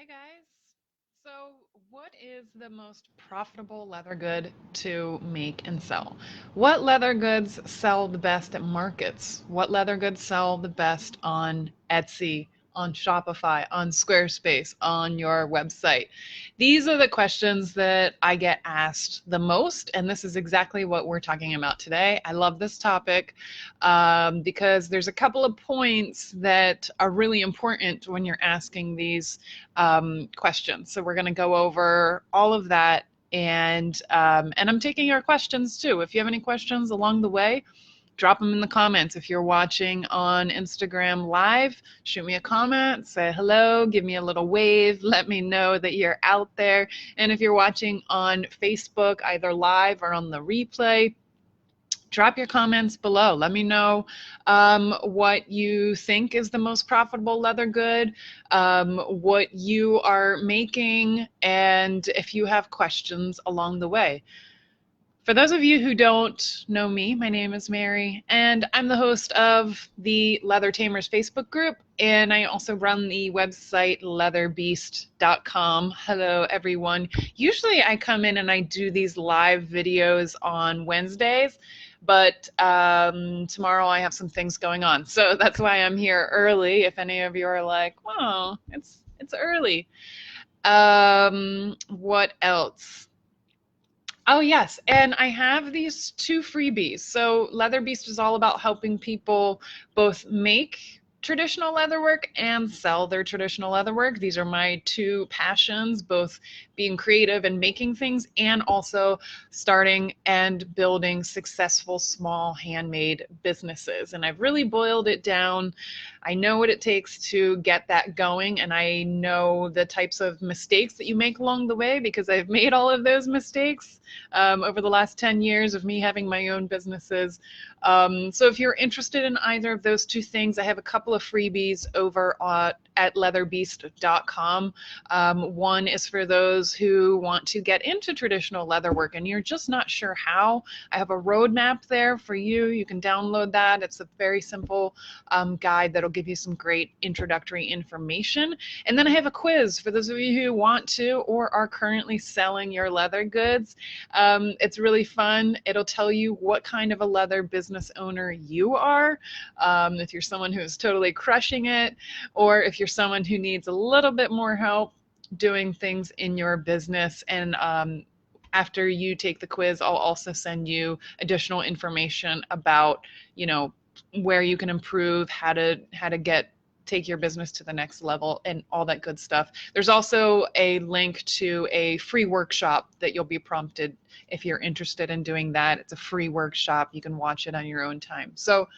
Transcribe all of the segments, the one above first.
Hi guys. So, what is the most profitable leather good to make and sell? What leather goods sell the best at markets? What leather goods sell the best on Etsy, on Shopify, on Squarespace, on your website? These are the questions that I get asked the most, and this is exactly what we're talking about today. I love this topic because there's a couple of points that are really important when you're asking these questions. So we're going to go over all of that, and I'm taking your questions too. If you have any questions along the way, drop them in the comments. If you're watching on Instagram Live, shoot me a comment, say hello, give me a little wave, let me know that you're out there. And if you're watching on Facebook, either live or on the replay, drop your comments below. Let me know what you think is the most profitable leather good, what you are making, and if you have questions along the way. For those of you who don't know me, my name is Mary, and I'm the host of the Leather Tamers Facebook group, and I also run the website leatherbeast.com. Hello, everyone. Usually I come in and I do these live videos on Wednesdays, but tomorrow I have some things going on, so that's why I'm here early. If any of you are like, "Whoa, it's early." What else? Oh, yes. And I have these two freebies. So Leather Beast is all about helping people both make traditional leatherwork and sell their traditional leatherwork. These are my two passions, both being creative and making things, and also starting and building successful small handmade businesses. And I've really boiled it down. I know what it takes to get that going, and I know the types of mistakes that you make along the way because I've made all of those mistakes over the last 10 years of me having my own businesses. So if you're interested in either of those two things, I have a couple of freebies over at leatherbeast.com. One is for those who want to get into traditional leatherwork and you're just not sure how. I have a roadmap there for you. You can download that. It's a very simple guide that'll give you some great introductory information. And then I have a quiz for those of you who want to or are currently selling your leather goods. It's really fun. It'll tell you what kind of a leather business owner you are. If you're someone who is totally crushing it, or if you're someone who needs a little bit more help doing things in your business. And after you take the quiz, I'll also send you additional information about, where you can improve, how to take your business to the next level and all that good stuff. There's also a link to a free workshop that you'll be prompted if you're interested in doing that. It's a free workshop. You can watch it on your own time. So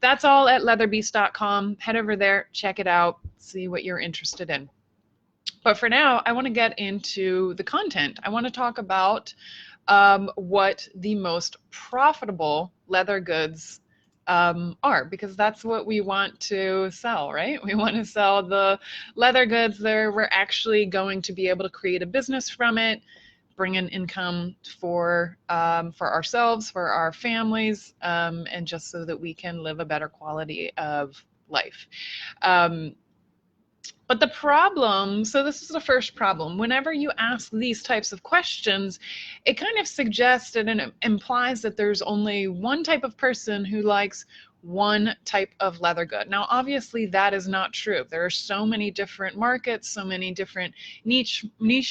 that's all at leatherbeast.com. Head over there, check it out, see what you're interested in. But for now, I want to get into the content. I want to talk about what the most profitable leather goods are, because that's what we want to sell, right? We want to sell the leather goods that we're actually going to be able to create a business from it, bring in income for ourselves, for our families, and just so that we can live a better quality of life. But the problem, so this is the first problem, whenever you ask these types of questions, it kind of suggests and it implies that there's only one type of person who likes one type of leather good. Now, obviously, that is not true. There are so many different markets, so many different niche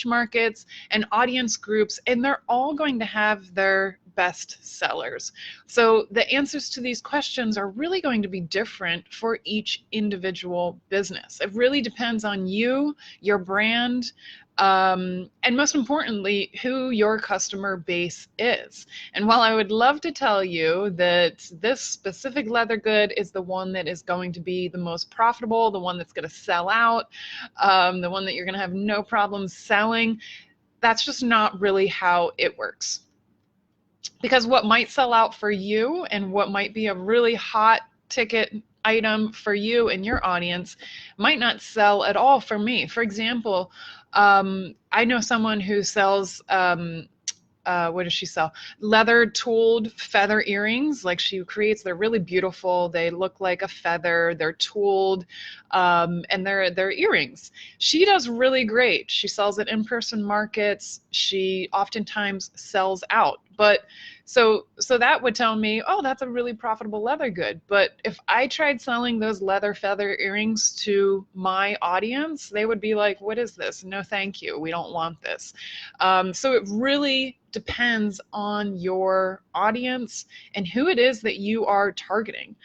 markets and audience groups, and they're all going to have their best sellers. So the answers to these questions are really going to be different for each individual business. It really depends on you, your brand, and most importantly, who your customer base is. And while I would love to tell you that this specific leather good is the one that is going to be the most profitable, the one that's going to sell out, the one that you're going to have no problem selling, that's just not really how it works. Because what might sell out for you and what might be a really hot ticket item for you and your audience might not sell at all for me. For example, I know someone who sells what does she sell? Leather tooled feather earrings. Like she creates, they're really beautiful. They look like a feather. They're tooled, and they're earrings. She does really great. She sells at in-person markets. She oftentimes sells out. But so that would tell me, oh, that's a really profitable leather good. But if I tried selling those leather feather earrings to my audience, they would be like, what is this? No, thank you. We don't want this. So it really depends on your audience and who it is that you are targeting.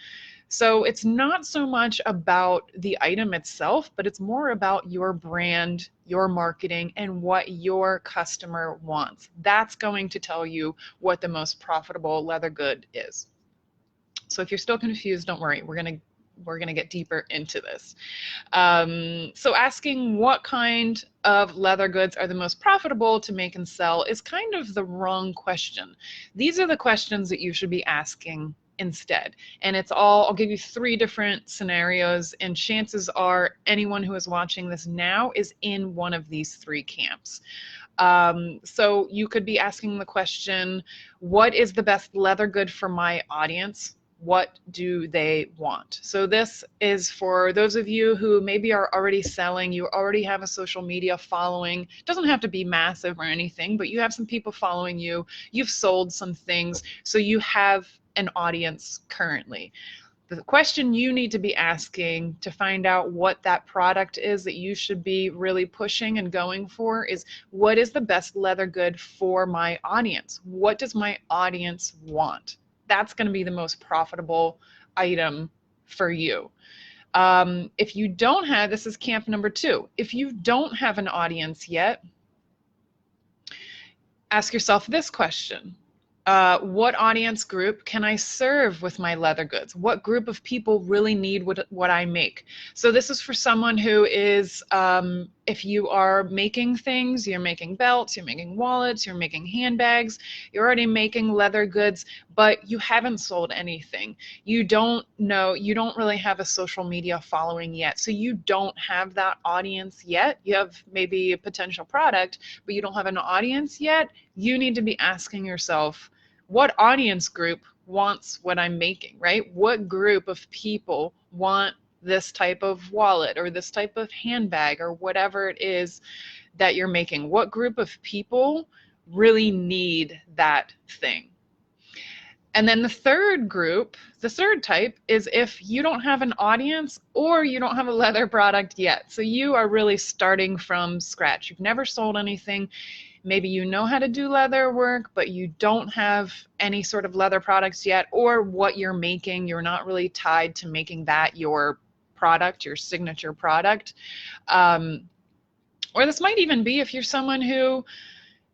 So it's not so much about the item itself, but it's more about your brand, your marketing, and what your customer wants. That's going to tell you what the most profitable leather good is. So if you're still confused, don't worry. We're gonna get deeper into this. So asking what kind of leather goods are the most profitable to make and sell is kind of the wrong question. These are the questions that you should be asking instead. And it's all, I'll give you 3 different scenarios, and chances are anyone who is watching this now is in one of these 3 camps. So you could be asking the question, what is the best leather good for my audience? What do they want? So this is for those of you who maybe are already selling, you already have a social media following. It doesn't have to be massive or anything, but you have some people following you, you've sold some things, so you have an audience currently. The question you need to be asking to find out what that product is that you should be really pushing and going for is, what is the best leather good for my audience? What does my audience want? That's going to be the most profitable item for you. If you don't have, this is camp number 2. If you don't have an audience yet, ask yourself this question. What audience group can I serve with my leather goods? What group of people really need what I make? So this is for someone who is, if you are making things, you're making belts, you're making wallets, you're making handbags, you're already making leather goods, but you haven't sold anything. You don't know, you don't really have a social media following yet. So you don't have that audience yet. You have maybe a potential product, but you don't have an audience yet. You need to be asking yourself, what audience group wants what I'm making, right? What group of people want this type of wallet or this type of handbag or whatever it is that you're making? What group of people really need that thing? And then the third group, the third type, is if you don't have an audience or you don't have a leather product yet. So you are really starting from scratch. You've never sold anything. Maybe you know how to do leather work, but you don't have any sort of leather products yet, or what you're making, you're not really tied to making that your product, your signature product. Or this might even be if you're someone who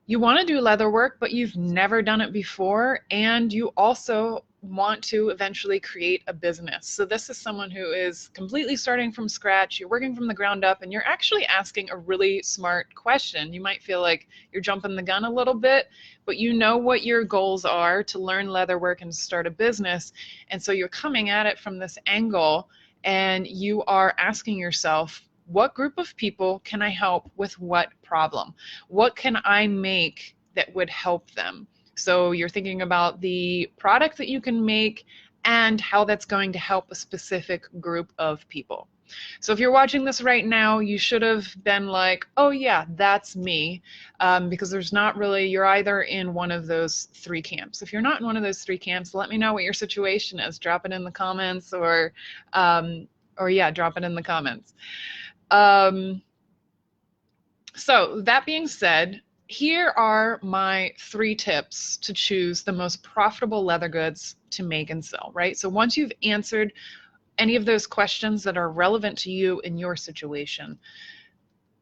you want to do leather work, but you've never done it before, and you also want to eventually create a business. So this is someone who is completely starting from scratch, you're working from the ground up, and you're actually asking a really smart question. You might feel like you're jumping the gun a little bit, but you know what your goals are to learn leather work and start a business. And so you're coming at it from this angle, and you are asking yourself, what group of people can I help with what problem? What can I make that would help them? So you're thinking about the product that you can make and how that's going to help a specific group of people. So if you're watching this right now, you should have been like, oh yeah, that's me, because there's not really, you're either in one of those 3 camps. If you're not in one of those 3 camps, let me know what your situation is. Drop it in the comments, or yeah, drop it in the comments. So that being said, here are my 3 tips to choose the most profitable leather goods to make and sell, right? So once you've answered any of those questions that are relevant to you in your situation,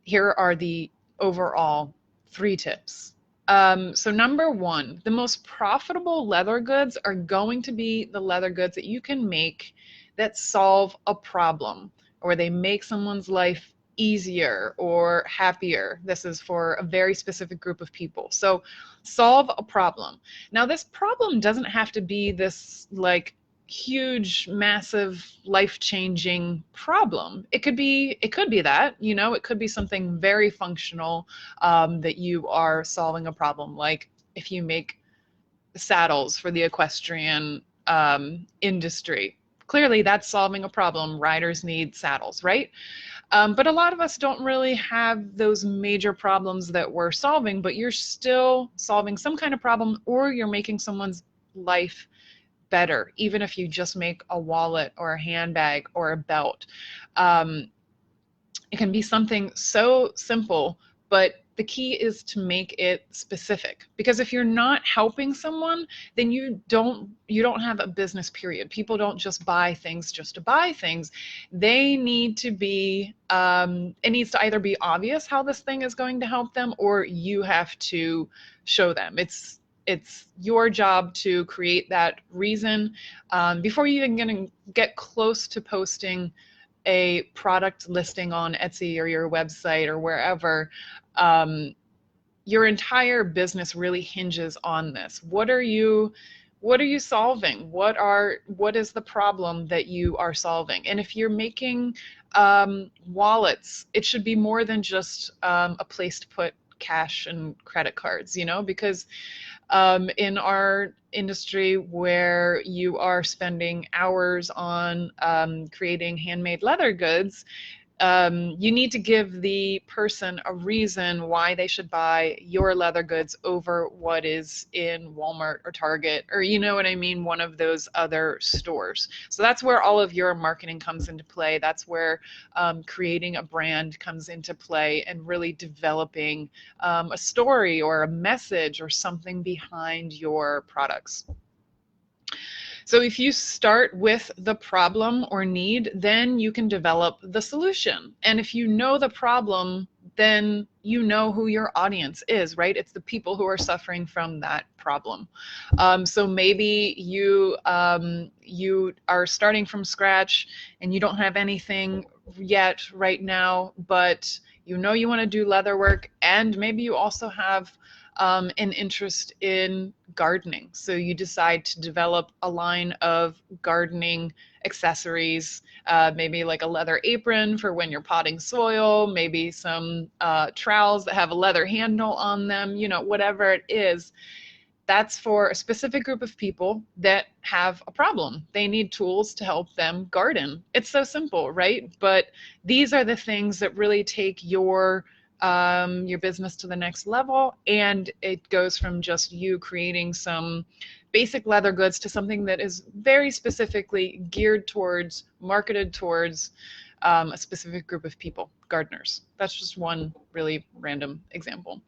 here are the overall 3 tips. So number 1, the most profitable leather goods are going to be the leather goods that you can make that solve a problem, or they make someone's life easier or happier. This is for a very specific group of people. So solve a problem. Now this problem doesn't have to be this like huge, massive, life-changing problem. It could be that, it could be something very functional, that you are solving a problem, like if you make saddles for the equestrian industry. Clearly, that's solving a problem. Riders need saddles, right? But a lot of us don't really have those major problems that we're solving, but you're still solving some kind of problem, or you're making someone's life better, even if you just make a wallet or a handbag or a belt. Um, it can be something so simple, but the key is to make it specific, because if you're not helping someone, then you don't have a business, period. People don't just buy things just to buy things. They need to be it needs to either be obvious how this thing is going to help them, or you have to show them. It's your job to create that reason before you even gonna get close to posting a product listing on Etsy or your website or wherever. Your entire business really hinges on this. What are you solving? What is the problem that you are solving? And if you're making wallets, it should be more than just a place to put cash and credit cards, because in our industry, where you are spending hours on creating handmade leather goods, you need to give the person a reason why they should buy your leather goods over what is in Walmart or Target, or you know what I mean, one of those other stores. So that's where all of your marketing comes into play. That's where creating a brand comes into play, and really developing a story or a message or something behind your products. So if you start with the problem or need, then you can develop the solution. And if you know the problem, then you know who your audience is, right? It's the people who are suffering from that problem. So maybe you are starting from scratch and you don't have anything yet right now, but you know you want to do leather work, and maybe you also have an interest in gardening. So you decide to develop a line of gardening accessories, maybe like a leather apron for when you're potting soil, maybe some trowels that have a leather handle on them, whatever it is. That's for a specific group of people that have a problem. They need tools to help them garden. It's so simple, right? But these are the things that really take your business to the next level, and it goes from just you creating some basic leather goods to something that is very specifically geared towards, marketed towards a specific group of people, gardeners. That's just one really random example.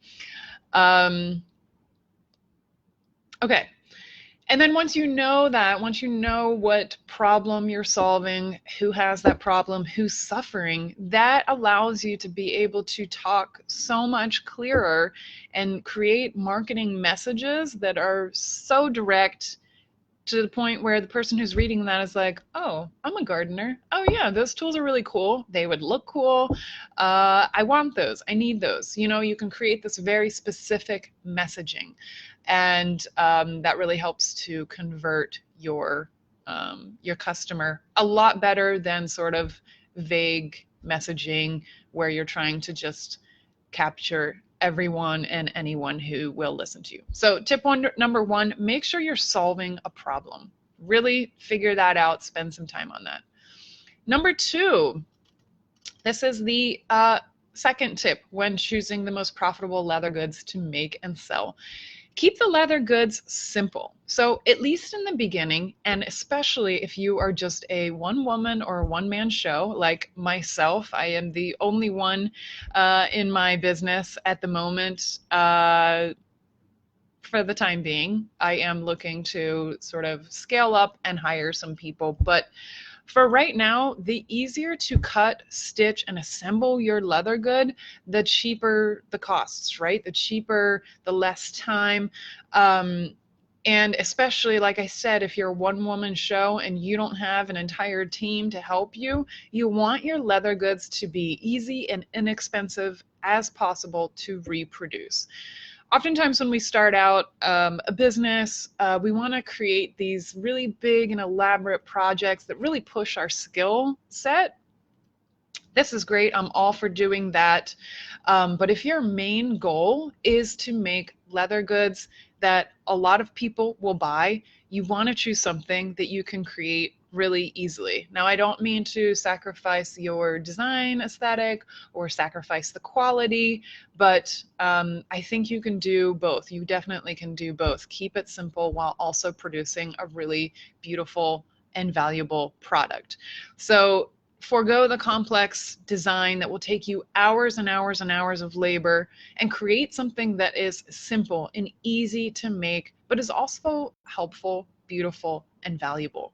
Okay. And then once you know what problem you're solving, who has that problem, who's suffering, that allows you to be able to talk so much clearer and create marketing messages that are so direct, to the point where the person who's reading that is like, oh, I'm a gardener. Oh yeah, those tools are really cool. They would look cool. I want those. I need those. You can create this very specific messaging, and that really helps to convert your customer a lot better than sort of vague messaging where you're trying to just capture everyone and anyone who will listen to you. So number one, make sure you're solving a problem. Really figure that out, spend some time on that. Number two, this is the second tip when choosing the most profitable leather goods to make and sell. Keep the leather goods simple. So at least in the beginning, and especially if you are just a one-woman or one-man show like myself, I am the only one in my business at the moment. For the time being, I am looking to sort of scale up and hire some people, but for right now, the easier to cut, stitch, and assemble your leather good, the cheaper the costs, right? The cheaper, the less time. And especially, like I said, if you're a one-woman show and you don't have an entire team to help you, you want your leather goods to be easy and inexpensive as possible to reproduce. Oftentimes when we start out a business, we want to create these really big and elaborate projects that really push our skill set. This is great. I'm all for doing that. But if your main goal is to make leather goods that a lot of people will buy, you want to choose something that you can create really easily. Now, I don't mean to sacrifice your design aesthetic or sacrifice the quality, but I think you can do both. You definitely can do both. Keep it simple while also producing a really beautiful and valuable product. So forego the complex design that will take you hours and hours and hours of labor and create something that is simple and easy to make, but is also helpful, beautiful, and valuable.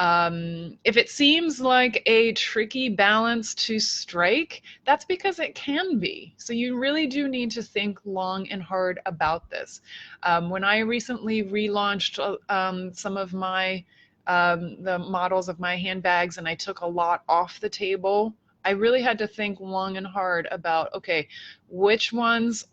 If it seems like a tricky balance to strike, that's because it can be. So you really do need to think long and hard about this. When I recently relaunched some of my the models of my handbags and I took a lot off the table, I really had to think long and hard about, okay, which ones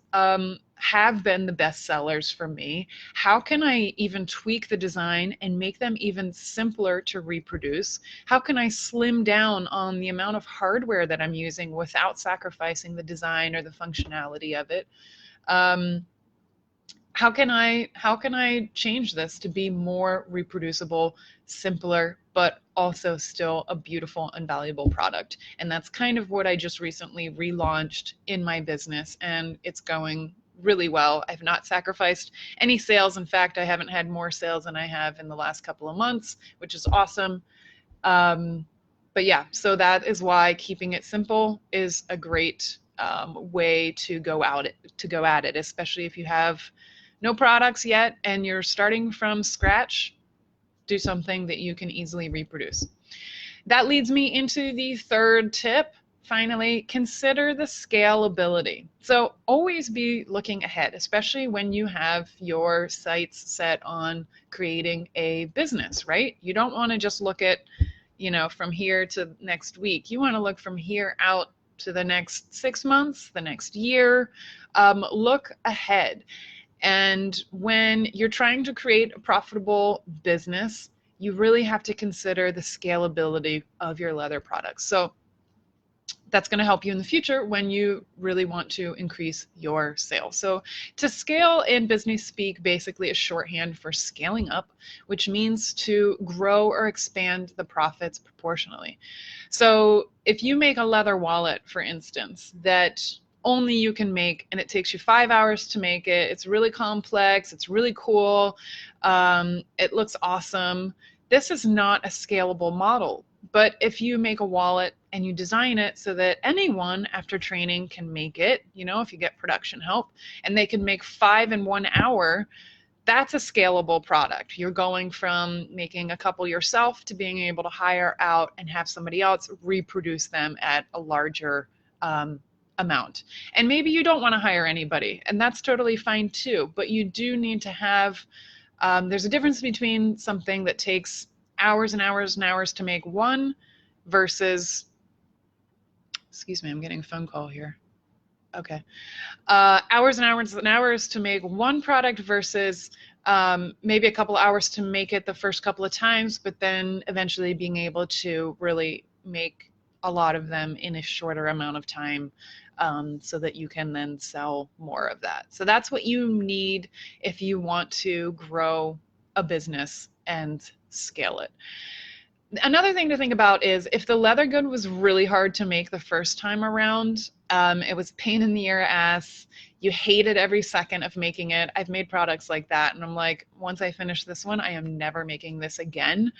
have been the best sellers for me? How can I even tweak the design and make them even simpler to reproduce? How can I slim down on the amount of hardware that I'm using without sacrificing the design or the functionality of it? Um, how can I change this to be more reproducible, simpler, but also still a beautiful and valuable product? And that's kind of what I just recently relaunched in my business, and it's going really well. I've not sacrificed any sales. In fact, I haven't had more sales than I have in the last couple of months, which is awesome. Um, but yeah, so that is why keeping it simple is a great way to go at it, especially if you have no products yet and you're starting from scratch. Do something that you can easily reproduce. That leads me into the third tip. Finally, consider the scalability. So always be looking ahead, especially when you have your sights set on creating a business, right? You don't want to just look at, from here to next week. You want to look from here out to the next 6 months, the next year. Look ahead. And when you're trying to create a profitable business, you really have to consider the scalability of your leather products. So that's going to help you in the future when you really want to increase your sales. So to scale in business speak basically is shorthand for scaling up, which means to grow or expand the profits proportionally. So if you make a leather wallet, for instance, that only you can make, and it takes you 5 hours to make it, it's really complex, it's really cool, it looks awesome, this is not a scalable model. But if you make a wallet and you design it so that anyone after training can make it, if you get production help, and they can make 5 in 1 hour, that's a scalable product. You're going from making a couple yourself to being able to hire out and have somebody else reproduce them at a larger amount. And maybe you don't want to hire anybody, and that's totally fine too. But you do need to have, there's a difference between something that takes hours and hours and hours to make one versus, excuse me, I'm getting a phone call here. Okay. Hours and hours and hours to make one product versus maybe a couple hours to make it the first couple of times, but then eventually being able to really make a lot of them in a shorter amount of time, so that you can then sell more of that. So that's what you need if you want to grow a business and scale it. Another thing to think about is if the leather good was really hard to make the first time around, it was pain in the ass, you hated every second of making it. I've made products like that, and I'm like, once I finish this one, I am never making this again.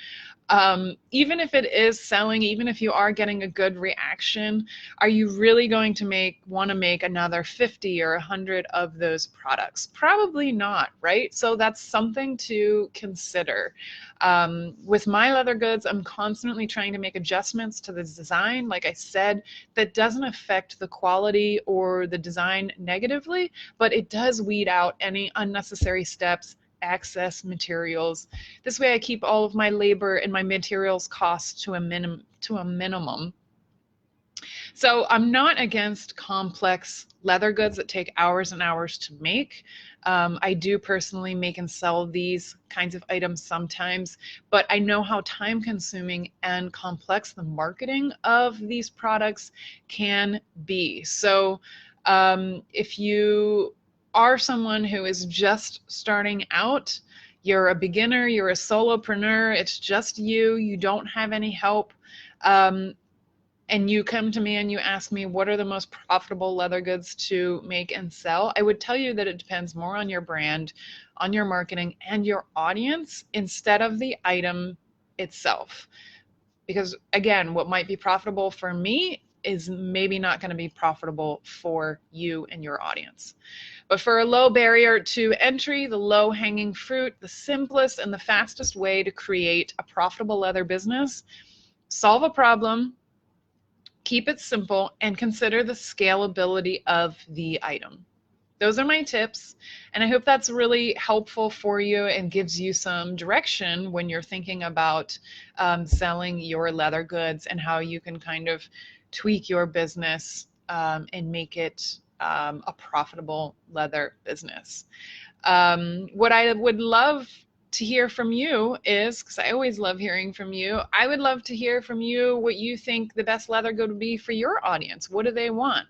Even if it is selling, even if you are getting a good reaction, are you really going to want to make another 50 or 100 of those products? Probably not, right? So that's something to consider. With my leather goods, I'm constantly trying to make adjustments to the design, like I said, that doesn't affect the quality or the design negatively, but it does weed out any unnecessary steps, access materials. This way I keep all of my labor and my materials costs to a minimum. So I'm not against complex leather goods that take hours and hours to make. I do personally make and sell these kinds of items sometimes, but I know how time consuming and complex the marketing of these products can be. So if you are someone who is just starting out, you're a beginner, you're a solopreneur, it's just you don't have any help, and you come to me and you ask me what are the most profitable leather goods to make and sell, I would tell you that it depends more on your brand, on your marketing, and your audience instead of the item itself. Because again, what might be profitable for me is maybe not going to be profitable for you and your audience. But for a low barrier to entry, the low hanging fruit, the simplest and the fastest way to create a profitable leather business, solve a problem, keep it simple, and consider the scalability of the item. Those are my tips, and I hope that's really helpful for you and gives you some direction when you're thinking about selling your leather goods and how you can kind of tweak your business and make it a profitable leather business. What I would love to hear from you is, because I always love hearing from you, I would love to hear from you what you think the best leather good would be for your audience. What do they want?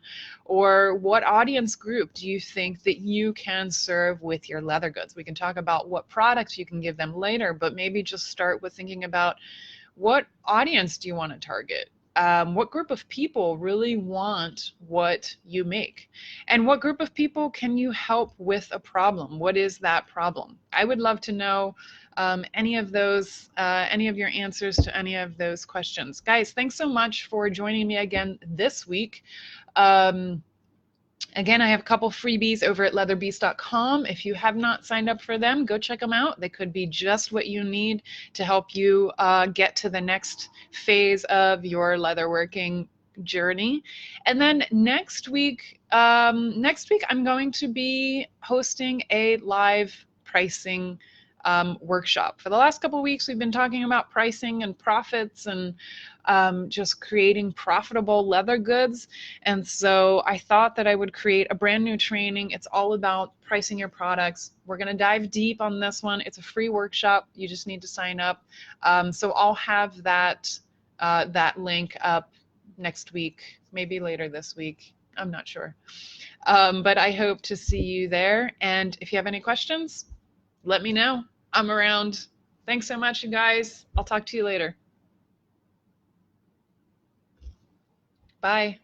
Or what audience group do you think that you can serve with your leather goods? We can talk about what products you can give them later, but maybe just start with thinking about what audience do you want to target? What group of people really want what you make? And what group of people can you help with a problem? What is that problem? I would love to know any of those, any of your answers to any of those questions. Guys, thanks so much for joining me again this week. Again, I have a couple freebies over at leatherbeast.com. If you have not signed up for them, go check them out. They could be just what you need to help you get to the next phase of your leatherworking journey. And then next week I'm going to be hosting a live pricing workshop. For the last couple of weeks, we've been talking about pricing and profits and just creating profitable leather goods. And so I thought that I would create a brand new training. It's all about pricing your products. We're going to dive deep on this one. It's a free workshop. You just need to sign up. So I'll have that link up next week, maybe later this week. I'm not sure. But I hope to see you there. And if you have any questions, let me know. I'm around. Thanks so much, you guys. I'll talk to you later. Bye.